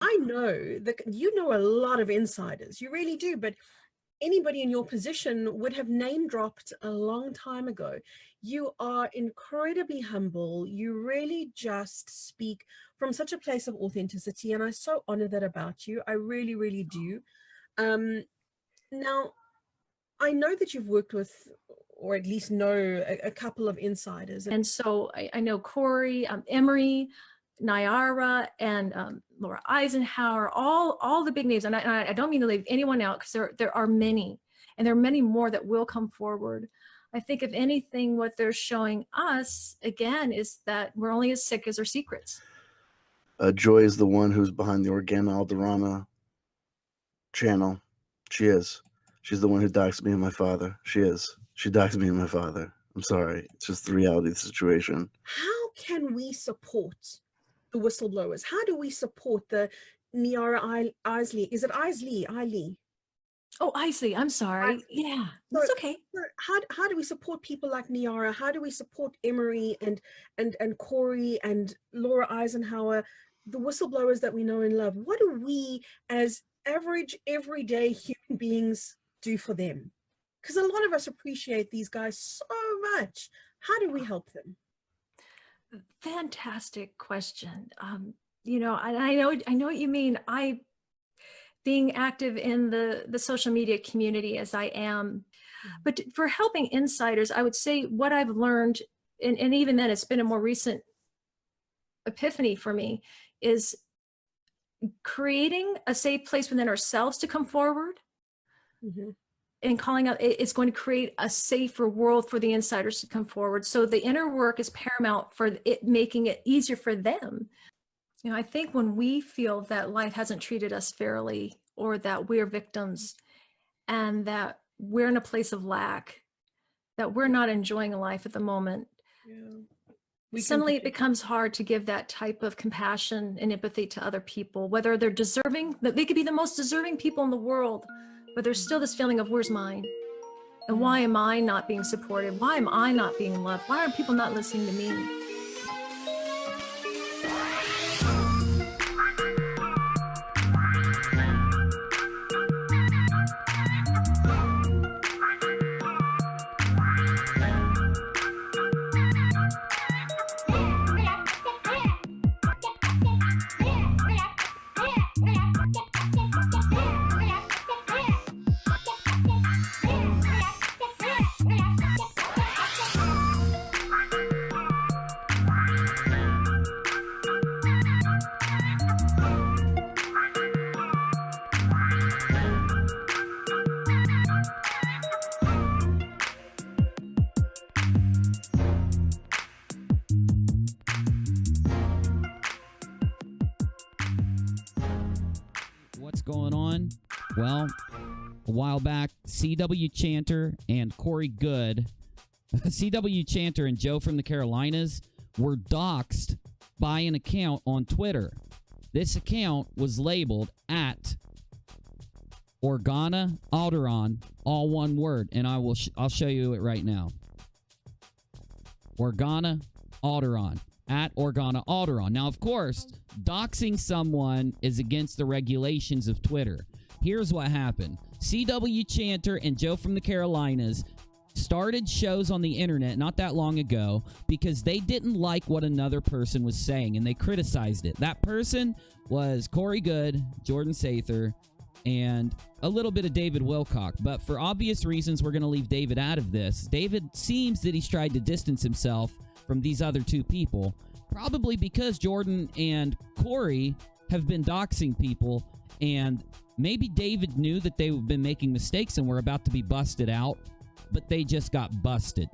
I know that you know a lot of insiders. You really do. But anybody in your position would have name dropped a long time ago. You are incredibly humble. You really just speak from such a place of authenticity. And I so honor that about you. I really, really do. Now, I know that you've worked with, or at least know a couple of insiders. And so I know Corey, Emery, Nyara, and Laura Eisenhower, all the big names. And I don't mean to leave anyone out, because there are many, and there are many more that will come forward. I think if anything, what they're showing us, again, is that we're only as sick as our secrets. Joy is the one who's behind the Organa Alderana channel. She is. She's the one who doxed me and my father. She is. She doxed me and my father. I'm sorry. It's just the reality of the situation. How can we support the whistleblowers? How do we support the Nyara Isley? Is it Isley? Oh, Isley, I'm sorry. Yeah, that's okay. How do we support people like Nyara? How do we support Emery and Corey and Laura Eisenhower, the whistleblowers that we know and love? What do we as average, everyday human beings do for them? Because a lot of us appreciate these guys so much. How do we help them? Fantastic question. You know, I know what you mean. Being active in the social media community as I am, but for helping insiders, I would say what I've learned, and even then it's been a more recent epiphany for me, is creating a safe place within ourselves to come forward. And calling out, it's going to create a safer world for the insiders to come forward. So the inner work is paramount for it, making it easier for them. You know, I think when we feel that life hasn't treated us fairly, or that we're victims, and that we're in a place of lack, that we're not enjoying life at the moment, suddenly it becomes hard to give that type of compassion and empathy to other people, whether they're deserving, that they could be the most deserving people in the world, but there's still this feeling of where's mine? And why am I not being supported? Why am I not being loved? Why are people not listening to me? Going on? Well, a while back, C.W. Chanter and Corey Goode, C.W. Chanter and Joe from the Carolinas, were doxxed by an account on Twitter. This account was labeled at Organa Alderaan, all one word, and I'll show you it right now. Organa Alderaan. At Organa Alderaan. Now, of course, doxing someone is against the regulations of Twitter. Here's what happened. C.W. Chanter and Joe from the Carolinas started shows on the internet not that long ago because they didn't like what another person was saying, and they criticized it. That person was Corey Goode, Jordan Sather, and a little bit of David Wilcock. But for obvious reasons, we're going to leave David out of this. David seems that he's tried to distance himself from these other two people, probably because Jordan and Corey have been doxing people, and maybe David knew that they've been making mistakes and were about to be busted out, but they just got busted.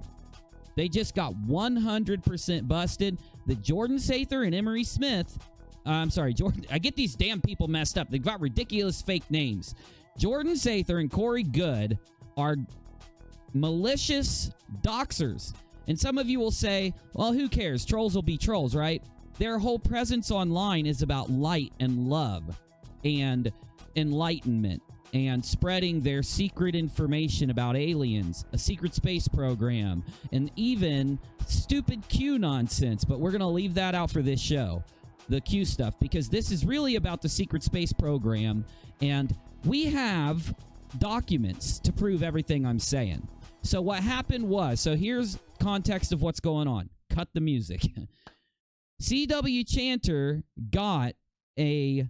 They just got 100% busted. The Jordan Sather and Emery Smith, I'm sorry, Jordan, I get these damn people messed up. They've got ridiculous fake names. Jordan Sather and Corey Goode are malicious doxers. And some of you will say, well, who cares? Trolls will be trolls, right? Their whole presence online is about light and love and enlightenment and spreading their secret information about aliens, a secret space program, and even stupid Q nonsense. But we're going to leave that out for this show. the Q stuff, because this is really about the secret space program, and we have documents to prove everything I'm saying. So what happened was, so here's context of what's going on. Cut the music. C.W. Chanter got a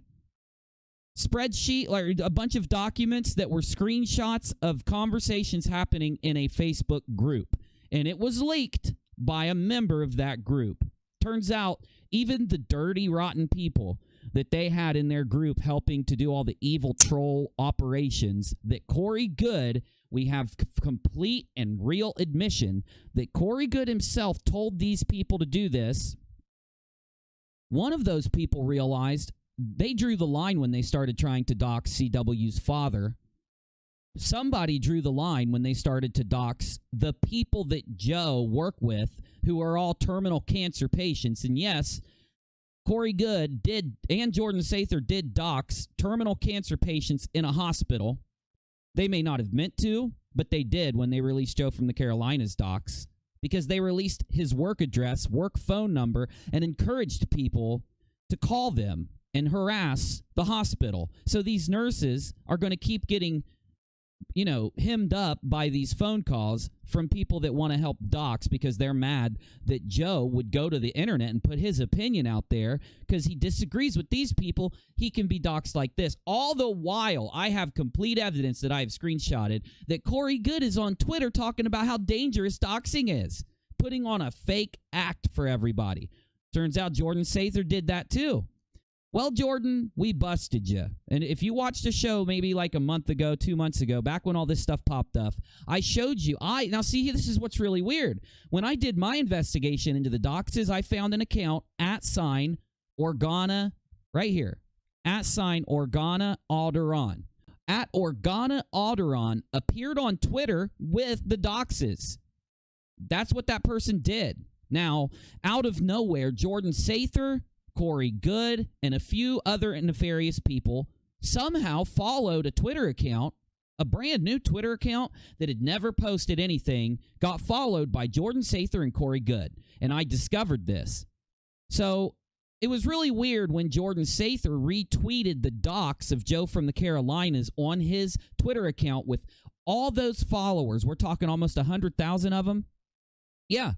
spreadsheet, or a bunch of documents that were screenshots of conversations happening in a Facebook group, and it was leaked by a member of that group. Turns out even the dirty, rotten people that they had in their group helping to do all the evil troll operations, that Corey Goode, we have complete and real admission that Corey Goode himself told these people to do this. One of those people realized they drew the line when they started trying to dox CW's father. Somebody drew the line when they started to dox the people that Joe worked with, who are all terminal cancer patients. And yes, Corey Goode did, and Jordan Sather did dox terminal cancer patients in a hospital. They may not have meant to, but they did when they released Joe from the Carolinas docs, because they released his work address, work phone number, and encouraged people to call them and harass the hospital. So these nurses are going to keep getting, hemmed up by these phone calls from people that want to help dox, because they're mad that Joe would go to the internet and put his opinion out there because he disagrees with these people. He can be doxed like this. All the while, I have complete evidence that I have screenshotted that Corey Goode is on Twitter talking about how dangerous doxing is, putting on a fake act for everybody. Turns out Jordan Sather did that too. Well, Jordan, we busted you. And if you watched a show maybe like a month ago, 2 months ago, back when all this stuff popped up, I showed you. Now, see, this is what's really weird. When I did my investigation into the doxes, I found an account @Organa, right here, @Organa Alderon. @Organa Alderon appeared on Twitter with the doxes. That's what that person did. Now, out of nowhere, Jordan Sather, Corey Goode, and a few other nefarious people somehow followed a Twitter account, a brand new Twitter account that had never posted anything, got followed by Jordan Sather and Corey Goode. And I discovered this. So it was really weird when Jordan Sather retweeted the docs of Joe from the Carolinas on his Twitter account with all those followers. We're talking almost 100,000 of them. Yeah.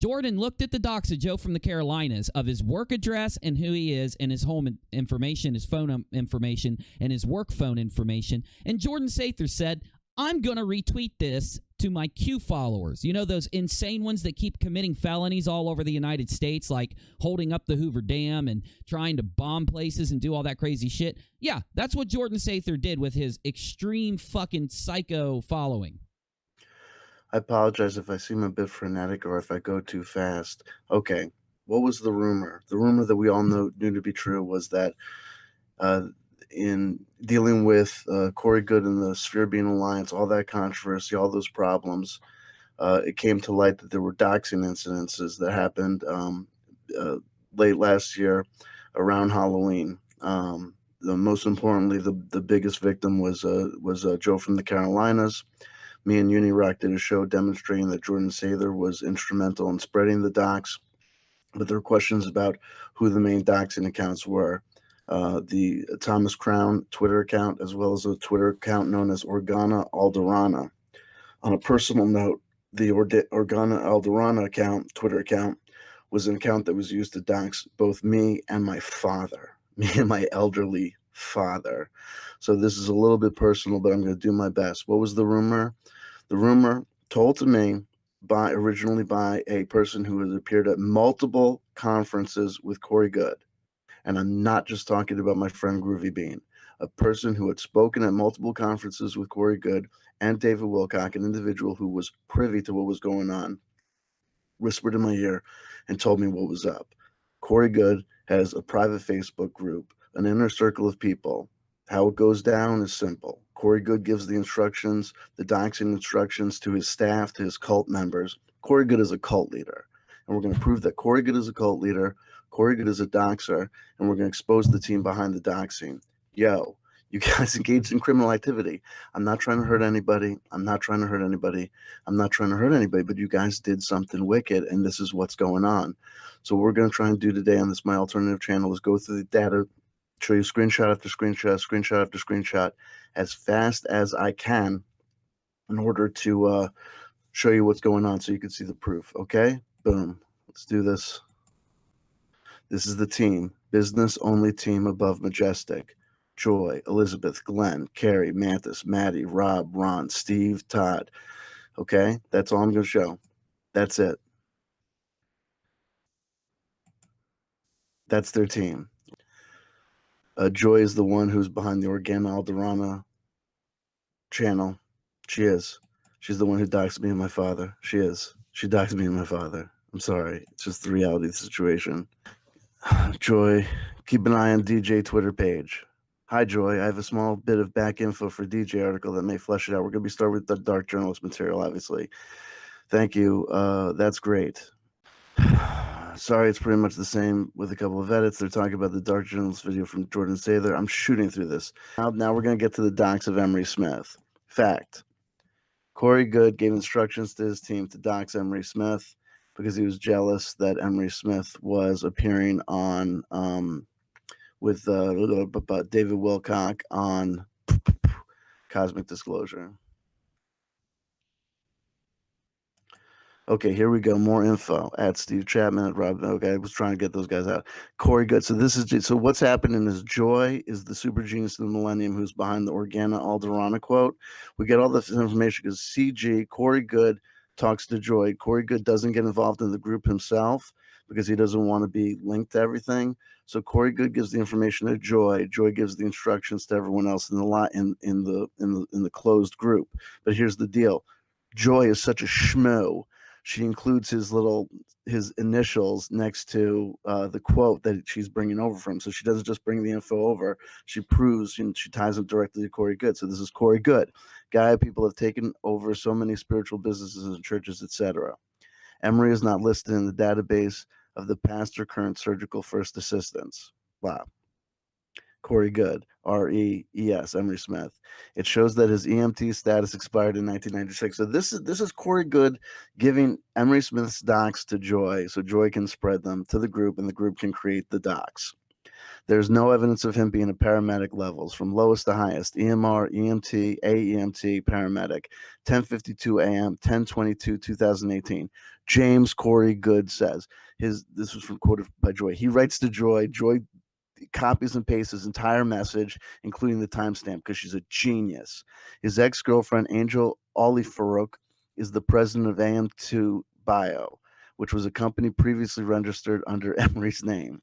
Jordan looked at the docs of Joe from the Carolinas, of his work address and who he is, and his home information, his phone information, and his work phone information. And Jordan Sather said, I'm going to retweet this to my Q followers. You know, those insane ones that keep committing felonies all over the United States, like holding up the Hoover Dam and trying to bomb places and do all that crazy shit. Yeah, that's what Jordan Sather did with his extreme fucking psycho following. I apologize if I seem a bit frenetic or if I go too fast. Okay, what was the rumor? The rumor that we all knew to be true was that in dealing with Corey Goode and the Sphere Being Alliance, all that controversy, all those problems, it came to light that there were doxing incidences that happened late last year around Halloween. Most importantly, the biggest victim was Joe from the Carolinas. Me and Unirock did a show demonstrating that Jordan Sather was instrumental in spreading the docs, but there were questions about who the main doxing accounts were. The Thomas Crown Twitter account, as well as a Twitter account known as Organa Alderana. On a personal note, the Organa Alderana Twitter account, was an account that was used to dox both me and my father, me and my elderly father. So this is a little bit personal, but I'm going to do my best. What was the rumor? The rumor told to me originally by a person who had appeared at multiple conferences with Corey Goode. And I'm not just talking about my friend Groovy Bean, a person who had spoken at multiple conferences with Corey Goode and David Wilcock, an individual who was privy to what was going on, whispered in my ear and told me what was up. Corey Goode has a private Facebook group, an inner circle of people. How it goes down is simple. Corey Goode gives the instructions, the doxing instructions to his staff, to his cult members. Corey Goode is a cult leader. And we're going to prove that Corey Goode is a cult leader, Corey Goode is a doxer, and we're going to expose the team behind the doxing. Yo, You guys engaged in criminal activity. I'm not trying to hurt anybody. I'm not trying to hurt anybody. I'm not trying to hurt anybody, but you guys did something wicked, and this is what's going on. So what we're going to try and do today on this My Alternative channel is go through the data, show you screenshot after screenshot, screenshot after screenshot, as fast as I can in order to show you what's going on so you can see the proof. Okay? Boom. Let's do this. This is the team. Business only team above Majestic. Joy, Elizabeth, Glenn, Carrie, Mantis, Maddie, Rob, Ron, Steve, Todd. Okay? That's all I'm going to show. That's it. That's their team. Joy is the one who's behind the Alderana channel. She is. She's the one who doxed me and my father. She is. She doxed me and my father. I'm sorry. It's just the reality of the situation. Joy, keep an eye on DJ Twitter page. Hi, Joy. I have a small bit of back info for DJ article that may flesh it out. We're going to be starting with the dark journalist material, obviously. Thank you. That's great. Sorry, it's pretty much the same with a couple of edits. They're talking about the dark journalist video from Jordan Sather. I'm shooting through this. Now we're going to get to the docs of Emery Smith. Fact. Corey Goode gave instructions to his team to dox Emery Smith because he was jealous that Emery Smith was appearing on with David Wilcock on Cosmic Disclosure. Okay, here we go. More info at Steve Chapman at Rob. Okay, I was trying to get those guys out. Corey Goode. So what's happening is Joy is the super genius of the millennium who's behind the Alderana quote. We get all this information because CG Corey Goode talks to Joy. Corey Goode doesn't get involved in the group himself because he doesn't want to be linked to everything. So Corey Goode gives the information to Joy. Joy gives the instructions to everyone else in the closed group. But here's the deal: Joy is such a schmo. She includes his initials next to the quote that she's bringing over from. So she doesn't just bring the info over. She proves, she ties it directly to Corey Goode. So this is Corey Goode, guy people have taken over so many spiritual businesses and churches, etc. Emery is not listed in the database of the past or current surgical first assistants. Wow. Corey Goode, R-E-E-S, Emery Smith. It shows that his EMT status expired in 1996. So this is Corey Goode giving Emery Smith's docs to Joy so Joy can spread them to the group and the group can create the docs. There's no evidence of him being at paramedic levels from lowest to highest: EMR, EMT, AEMT, paramedic, 10:52 a.m., 10/22, 2018. James Corey Goode says this was from quoted by Joy. He writes to Joy. Joy copies and pastes his entire message, including the timestamp, because she's a genius. His ex-girlfriend, Angel Farouk, is the president of AM2 Bio, which was a company previously registered under Emery's name,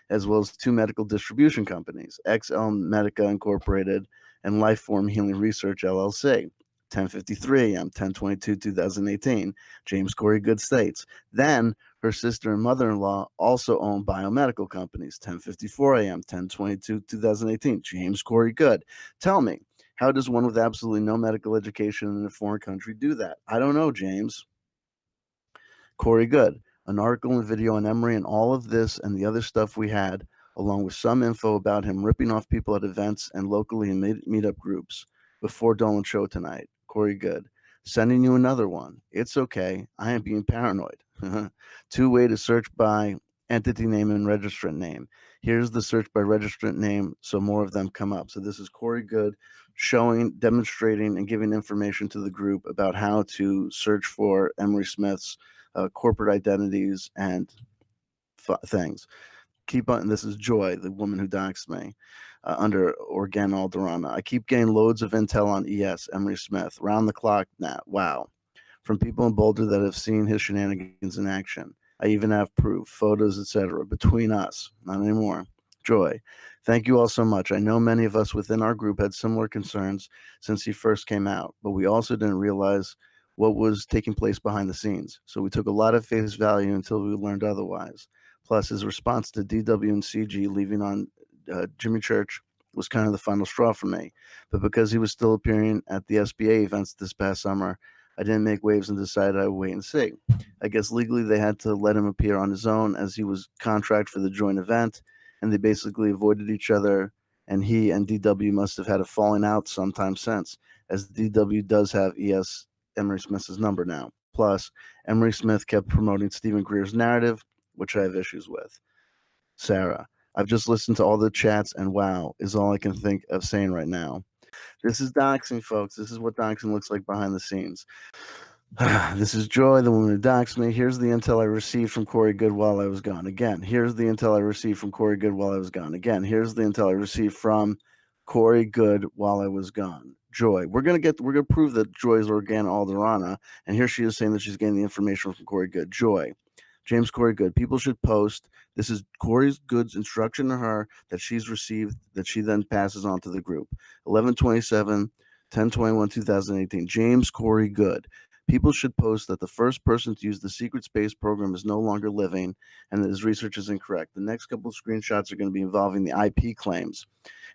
as well as two medical distribution companies, XL Medica Incorporated and Lifeform Healing Research, LLC. 10:53 a.m., 10/22, 2018, James Corey Goode states. Then her sister and mother-in-law also own biomedical companies. 10:54 a.m., 10/22, 2018, James Corey Goode. Tell me, how does one with absolutely no medical education in a foreign country do that? I don't know, James. Corey Goode, an article and video on Emery and all of this and the other stuff we had, along with some info about him ripping off people at events and locally in meetup groups before Dolan show tonight. Corey Goode, sending you another one. It's okay. I am being paranoid. Two-way to search by entity name and registrant name. Here's the search by registrant name, so more of them come up. So this is Corey Goode showing, demonstrating, and giving information to the group about how to search for Emery Smith's corporate identities and things. Keep on. This is Joy, the woman who doxed me, under Alderana. I keep getting loads of intel on ES, Emery Smith, round the clock now. Wow. From people in Boulder that have seen his shenanigans in action. I even have proof, photos, etc. Between us. Not anymore. Joy, thank you all so much. I know many of us within our group had similar concerns since he first came out, but we also didn't realize what was taking place behind the scenes. So we took a lot of face value until we learned otherwise. Plus, his response to DW and CG leaving on Jimmy Church was kind of the final straw for me. But because he was still appearing at the SBA events this past summer, I didn't make waves and decided I would wait and see. I guess legally they had to let him appear on his own as he was contract for the joint event, and they basically avoided each other and he and DW must have had a falling out sometime since, as DW does have E.S. Emery Smith's number now. Plus, Emery Smith kept promoting Stephen Greer's narrative, which I have issues with. Sarah, I've just listened to all the chats, and wow is all I can think of saying right now. This is doxing, folks. This is what doxing looks like behind the scenes. This is Joy, the woman who doxed me. Here's the intel I received from Corey Goode while I was gone. Again, here's the intel I received from Corey Goode while I was gone. Again, here's the intel I received from Corey Goode while I was gone. Joy, we're gonna prove that Joy is Organa Alderana, and here she is saying that she's getting the information from Corey Goode. Joy, James Corey Goode. People should post. This is Corey Goode's instruction to her that she's received, that she then passes on to the group. 11/27, 10/21, 2018. James Corey Goode. People should post that the first person to use the secret space program is no longer living and that his research is incorrect. The next couple of screenshots are going to be involving the IP claims.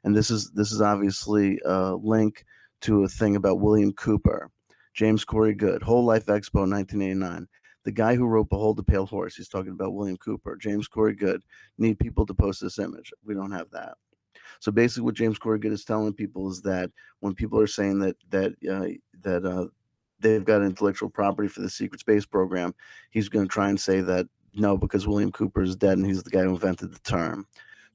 And this is obviously a link to a thing about William Cooper. James Corey Goode, Whole Life Expo 1989. The guy who wrote Behold the Pale Horse, he's talking about William Cooper. James Corey Goode, need people to post this image. We don't have that. So basically what James Corey Goode is telling people is that when people are saying that they've got intellectual property for the secret space program, he's going to try and say that no, because William Cooper is dead and he's the guy who invented the term.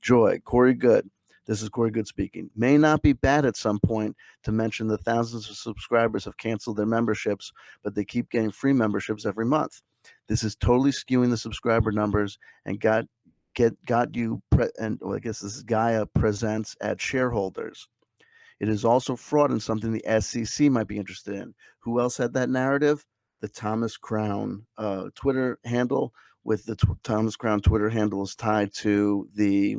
Joy, Corey Goode. This is Corey Goode speaking. May not be bad at some point to mention that thousands of subscribers have canceled their memberships, but they keep getting free memberships every month. This is totally skewing the subscriber numbers and got you, I guess this is Gaia presents at shareholders. It is also fraud and something the SEC might be interested in. Who else had that narrative? The Thomas Crown Twitter handle. With the Thomas Crown Twitter handle is tied to the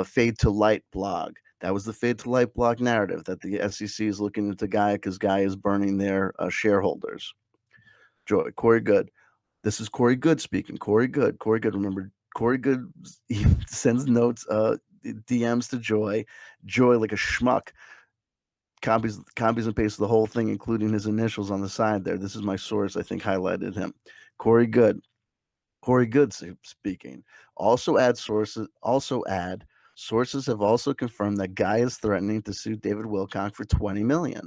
Fade to Light blog. That was the Fade to Light blog narrative that the SEC is looking into Gaia because Gaia is burning their shareholders. Joy, Corey Goode. This is Corey Goode speaking. Corey Goode. Remember, Corey Goode sends notes, DMs to Joy. Joy, like a schmuck, copies and pastes the whole thing, including his initials on the side there. This is my source, I think, highlighted him. Corey Goode speaking. Also add sources have also confirmed that Guy is threatening to sue David Wilcock for $20 million.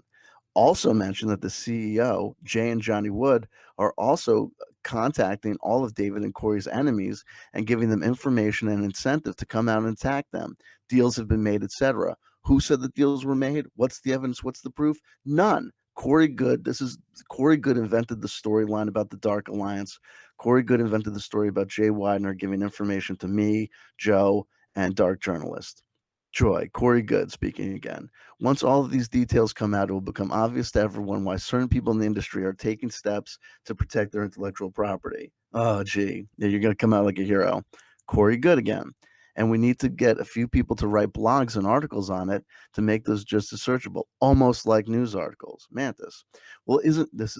Also mentioned that the CEO, Jay and Johnny Wood, are also contacting all of David and Corey's enemies and giving them information and incentive to come out and attack them. Deals have been made, etc. Who said the deals were made? What's the evidence? What's the proof? None. Corey Goode invented the storyline about the Dark Alliance. Corey Goode invented the story about Jay Widener giving information to me, Joe, and Dark Journalist. Joy, Corey Goode speaking again. Once all of these details come out, it will become obvious to everyone why certain people in the industry are taking steps to protect their intellectual property. Oh, gee, yeah, you're going to come out like a hero. Corey Goode again. And we need to get a few people to write blogs and articles on it to make those just as searchable, almost like news articles. Mantis. Well,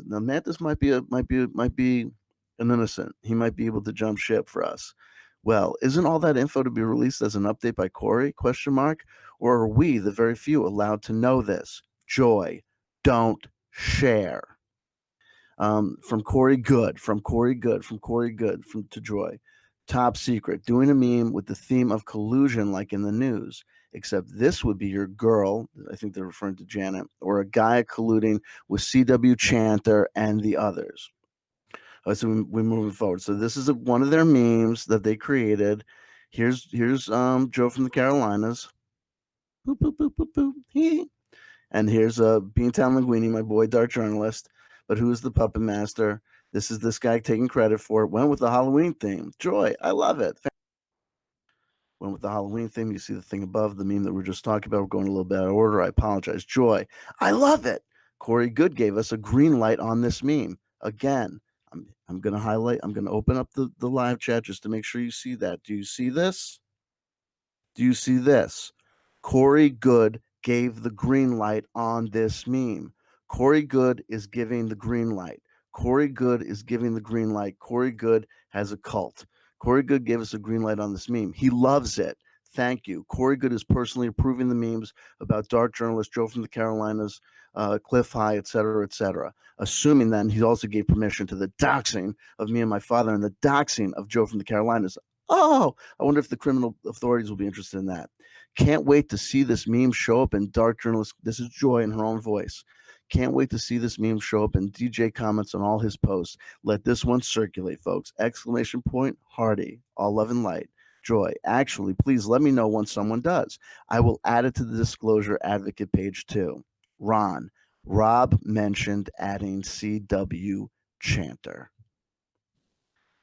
Mantis might be an innocent. He might be able to jump ship for us. Well, isn't all that info to be released as an update by Corey? ? Or are we, the very few, allowed to know this? Joy, don't share. From Corey Goode to Joy. Top secret, doing a meme with the theme of collusion like in the news. Except this would be your girl, I think they're referring to Janet, or a guy colluding with CW Chanter and the others. So we're moving forward. So this is one of their memes that they created. Here's Joe from the Carolinas. Boop, boop, boop, boop, boop. Hee. And here's Beantown Linguini, my boy, Dark Journalist. But who's the puppet master? This is this guy taking credit for it. Went with the Halloween theme. Joy, I love it. Went with the Halloween theme. You see the thing above, the meme that we are just talking about. We're going a little bit out of order. I apologize. Joy, I love it. Corey Goode gave us a green light on this meme. Again, I'm going to highlight. I'm going to open up the live chat just to make sure you see that. Do you see this? Do you see this? Corey Goode gave the green light on this meme. Corey Goode is giving the green light. Corey Goode is giving the green light. Corey Goode has a cult. Corey Goode gave us a green light on this meme. He loves it. Thank you. Corey Goode is personally approving the memes about Dark Journalist, Joe from the Carolinas, Cliff High, etc., etc. Assuming then he also gave permission to the doxing of me and my father and the doxing of Joe from the Carolinas. Oh, I wonder if the criminal authorities will be interested in that. Can't wait to see this meme show up in Dark Journalist. This is Joy in her own voice. Can't wait to see this meme show up in DJ comments on all his posts. Let this one circulate, folks. Exclamation point, Hardy. All love and light. Joy. Actually, please let me know when someone does. I will add it to the disclosure advocate page too. Ron. Rob mentioned adding CW Chanter.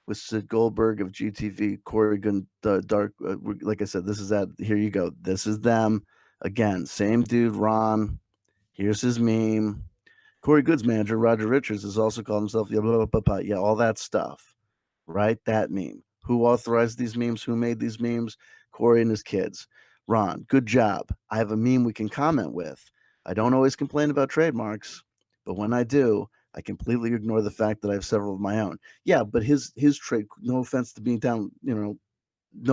With Sid Goldberg of GTV, Corey Gun, Dark. Like I said, this is that. Here you go. This is them again. Same dude, Ron. Here's his meme. Corey Good's manager, Roger Richards, has also called himself yeah, all that stuff, right? That meme. Who authorized these memes? Who made these memes? Corey and his kids. Ron, good job. I have a meme we can comment with. I don't always complain about trademarks, but when I do, I completely ignore the fact that I have several of my own. Yeah, but his trade. No offense to Beantown, no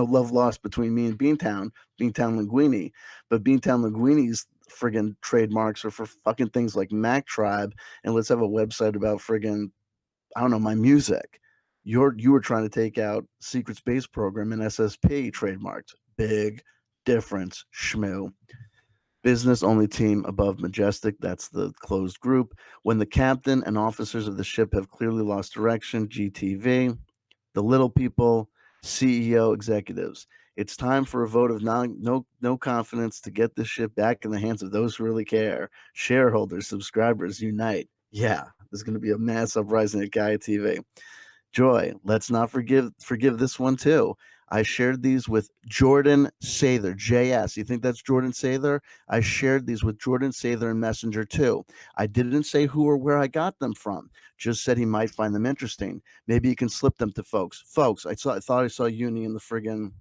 love lost between me and Beantown Linguini, but Beantown Linguini's friggin' trademarks are for fucking things like Mac Tribe and let's have a website about friggin', I don't know, my music. You were trying to take out Secret Space Program and SSP trademarks. Big difference, schmoo. Business only team above Majestic, that's the closed group. When the captain and officers of the ship have clearly lost direction, GTV. The little people, CEO executives. It's time for a vote of no confidence to get this ship back in the hands of those who really care. Shareholders, subscribers, unite. Yeah, there's going to be a mass uprising at Gaia TV. Joy, let's not forgive this one too. I shared these with Jordan Sather, JS. You think that's Jordan Sather? I shared these with Jordan Sather in Messenger too. I didn't say who or where I got them from. Just said he might find them interesting. Maybe you can slip them to folks. Folks, I thought I saw Uni in the friggin'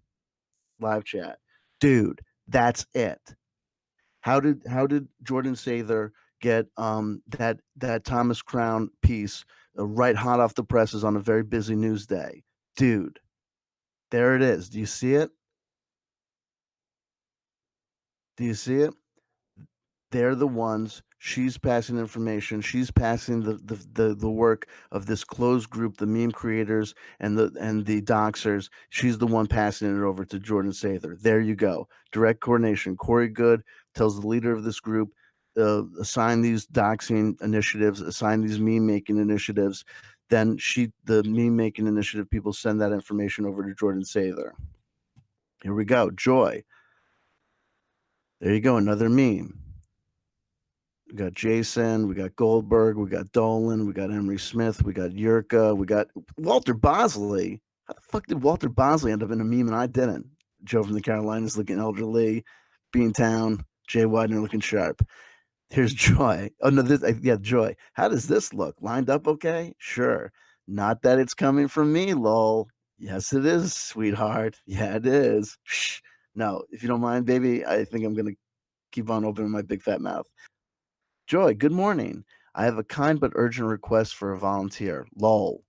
live chat. Dude, that's it. How did Jordan Sather get that Thomas Crown piece right hot off the presses on a very busy news day? Dude, there it is. Do you see it? Do you see it? They're the ones. She's passing information. She's passing the work of this closed group, the meme creators and the DOXXERS. She's the one passing it over to Jordan Sather. There you go. Direct coordination. Corey Goode tells the leader of this group, assign these doxing initiatives, assign these meme making initiatives. Then the meme making initiative people send that information over to Jordan Sather. Here we go. Joy. There you go. Another meme. We got Jason, we got Goldberg, we got Dolan, we got Emery Smith, we got Yurka, we got Walter Bosley. How the fuck did Walter Bosley end up in a meme and I didn't? Joe from the Carolinas looking elderly, Beantown, Jay Widener looking sharp. Here's Joy. Oh no, Joy. How does this look? Lined up okay? Sure. Not that it's coming from me, lol. Yes, it is, sweetheart. Yeah, it is. Shh. No, if you don't mind, baby, I think I'm gonna keep on opening my big fat mouth. Joy, good morning. I have a kind but urgent request for a volunteer. Lol.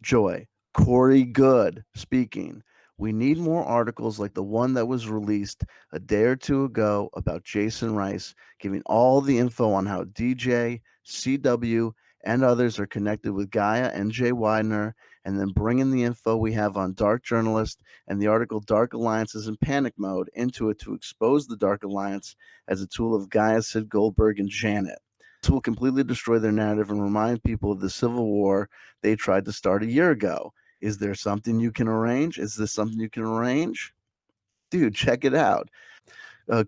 Joy, Corey Goode speaking. We need more articles like the one that was released a day or two ago about Jason Rice, giving all the info on how DJ, CW, and others are connected with Gaia and Jay Widener, and then bringing the info we have on Dark Journalist and the article Dark Alliances in Panic Mode into it to expose the Dark Alliance as a tool of Gaia, Sid Goldberg, and Janet. This will completely destroy their narrative and remind people of the civil war they tried to start a year ago. Is there something you can arrange? Is this something you can arrange? Dude, check it out.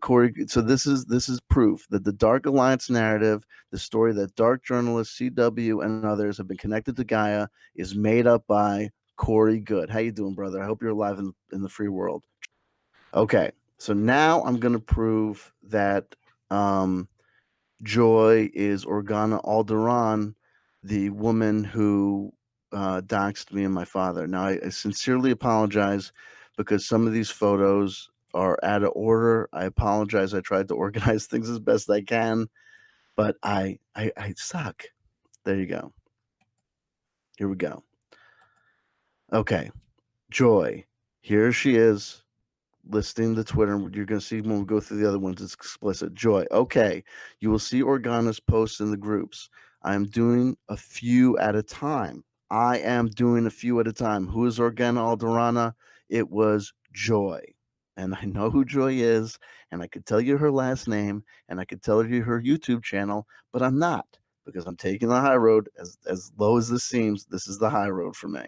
Corey, so this is proof that the Dark Alliance narrative, the story that Dark Journalist, CW, and others have been connected to Gaia, is made up by Corey Goode. How you doing, brother? I hope you're alive in the free world. Okay, so now I'm going to prove that Joy is Organa Alderon, the woman who doxed me and my father. Now, I sincerely apologize because some of these photos are out of order. I apologize. I tried to organize things as best I can, but I suck. There you go. Here we go. Okay, Joy. Here she is, listing the Twitter. You're going to see when we go through the other ones, it's explicit. Joy. Okay, you will see Organa's posts in the groups. I am doing a few at a time. Who is Organa Alderana? It was Joy. and I know who Joy is, and I could tell you her last name, and I could tell you her YouTube channel, but I'm not, because I'm taking the high road. As low as this seems, this is the high road for me.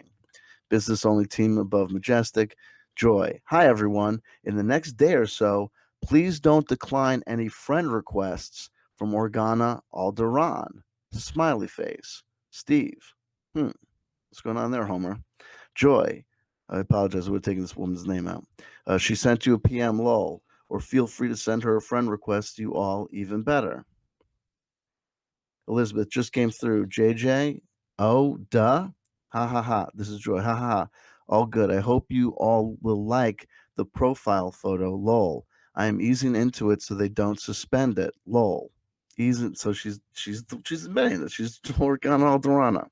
Business only team above Majestic. Joy. Hi, everyone. In the next day or so, please don't decline any friend requests from Organa Alderon. Smiley face. Steve. What's going on there, Homer? Joy. I apologize. We're taking this woman's name out. She sent you a PM lol, or feel free to send her a friend request. You all even better. Elizabeth just came through. JJ. Oh, duh. Ha ha ha. This is Joy. Ha ha ha. All good. I hope you all will like the profile photo. Lol. I am easing into it so they don't suspend it. Lol. Easing. So she's admitting it. She's working on Alderana.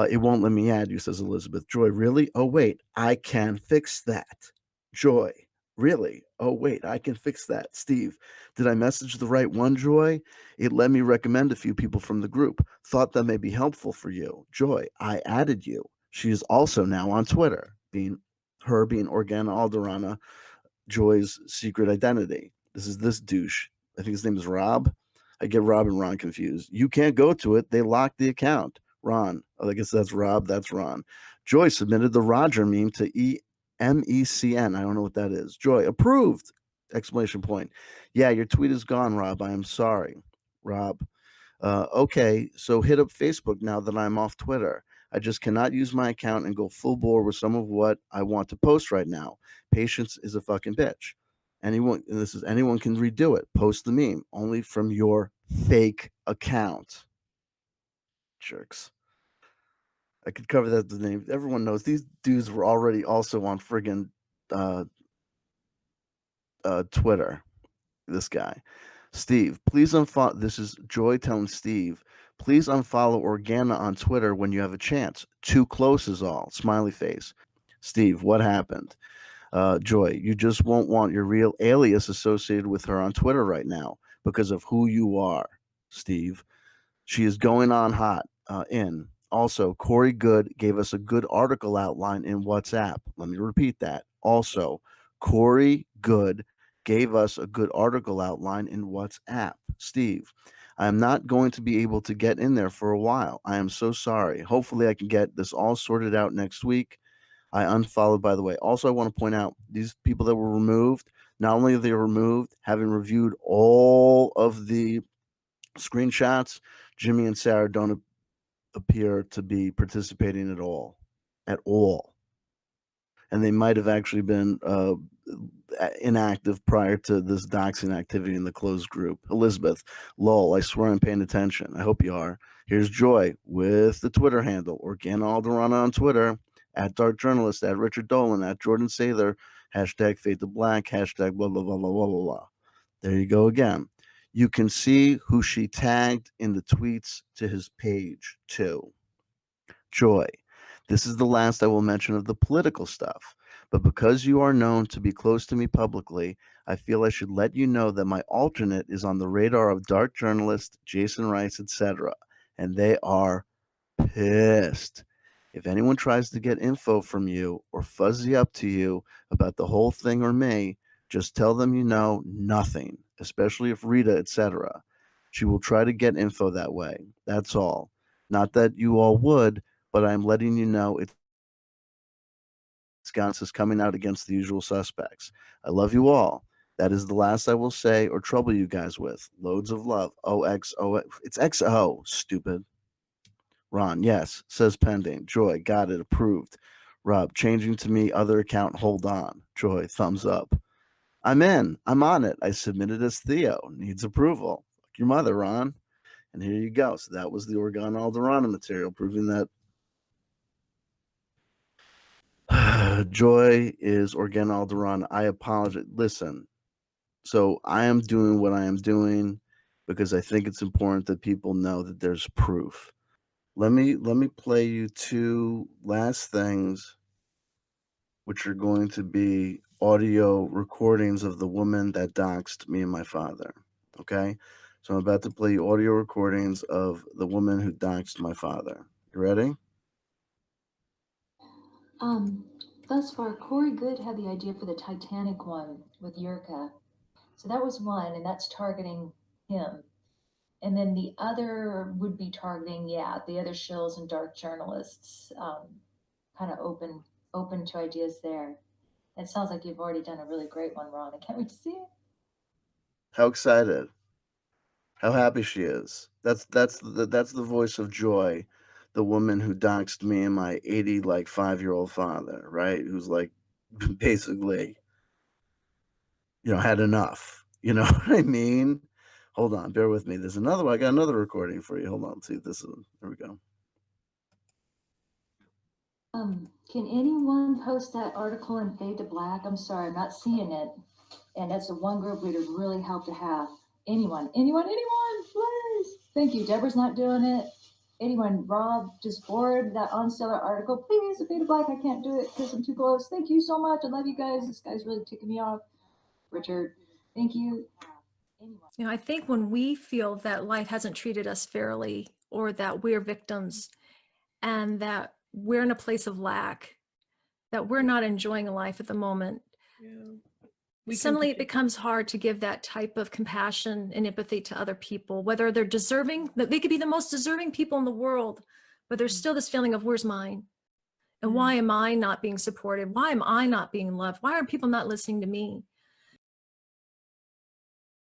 It won't let me add you, says Elizabeth. Joy, really? Oh, wait, I can fix that. Joy, really? Oh, wait, I can fix that. Steve, did I message the right one, Joy? It let me recommend a few people from the group. Thought that may be helpful for you. Joy, I added you. She is also now on Twitter, being Organa Alderana, Joy's secret identity. This is this douche. I think his name is Rob. I get Rob and Ron confused. You can't go to it. They locked the account. Ron. Oh, I guess that's Rob. That's Ron. Joy submitted the Roger meme to MECN. I don't know what that is. Joy approved! Exclamation point. Yeah, your tweet is gone, Rob. I am sorry. Rob. Okay, so hit up Facebook now that I'm off Twitter. I just cannot use my account and go full bore with some of what I want to post right now. Patience is a fucking bitch. Anyone can redo it. Post the meme only from your fake account. Jerks. I could cover that the name. Everyone knows these dudes were already also on friggin' Twitter. This guy. Steve, please unfollow. This is Joy telling Steve, please unfollow Organa on Twitter when you have a chance. Too close is all. Smiley face. Steve, what happened? Joy, you just won't want your real alias associated with her on Twitter right now because of who you are, Steve. She is going on hot. Also, Corey Goode gave us a good article outline in WhatsApp. Let me repeat that. Also, Corey Goode gave us a good article outline in WhatsApp. Steve, I am not going to be able to get in there for a while. I am so sorry. Hopefully, I can get this all sorted out next week. I unfollowed, by the way. Also, I want to point out these people that were removed, not only are they removed, having reviewed all of the screenshots, Jimmy and Sarah don't appear to be participating at all. And they might have actually been inactive prior to this doxing activity in the closed group. Elizabeth, lol, I swear I'm paying attention. I hope you are. Here's Joy with the Twitter handle, Organa Alderana on Twitter, at Dark Journalist, at Richard Dolan, at Jordan Sather, hashtag Fade to Black, hashtag blah, blah, blah, blah, blah, blah, blah. There you go again. You can see who she tagged in the tweets to his page, too. Joy, this is the last I will mention of the political stuff, but because you are known to be close to me publicly, I feel I should let you know that my alternate is on the radar of Dark Journalist, Jason Rice, etc., and they are pissed. If anyone tries to get info from you or fuzzy up to you about the whole thing or me, just tell them you know nothing, especially if Rita, etc. She will try to get info that way. That's all. Not that you all would, but I'm letting you know it's is coming out against the usual suspects. I love you all. That is the last I will say or trouble you guys with. Loads of love. OXO. It's XO, stupid. Ron, yes, says pending. Joy, got it, approved. Rob, changing to me, other account, hold on. Joy, thumbs up. I'm in. I'm on it. I submitted as Theo. Needs approval. Fuck your mother, Ron. And here you go. So that was the Organa Alderana material, proving that Joy is Organa Alderana. I apologize. Listen, so I am doing what I am doing because I think it's important that people know that there's proof. Let me play you two last things, which are going to be audio recordings of the woman that doxed me and my father. Okay? So I'm about to play you audio recordings of the woman who doxed my father. You ready? thus far, Corey Goode had the idea for the Titanic one with Yurka. So that was one, and that's targeting him. And then the other would be targeting, yeah, the other shills and dark journalists, kind of open to ideas there. It sounds like you've already done a really great one, Ron. I can't wait to see it. How excited. How happy she is. That's the voice of joy. The woman who doxed me and my 85-year-old father, right? Who's like basically, had enough. You know what I mean? Hold on, bear with me. There's another one. I got another recording for you. Hold on. See if this is. There we go. Can anyone post that article in Fade to Black? I'm sorry, I'm not seeing it. And that's the one group we'd really help to have. Anyone, please. Thank you. Deborah's not doing it. Anyone, Rob, just forward that on seller article, please. Fade to Black, I can't do it because I'm too close. Thank you so much. I love you guys. This guy's really ticking me off. Richard, thank you. I think when we feel that life hasn't treated us fairly, or that we're victims, and that we're in a place of lack, that we're not enjoying life at the moment, suddenly it becomes hard to give that type of compassion and empathy to other people, whether they're deserving, that they could be the most deserving people in the world, but there's still this feeling of where's mine? And why am I not being supported? Why am I not being loved? Why are people not listening to me?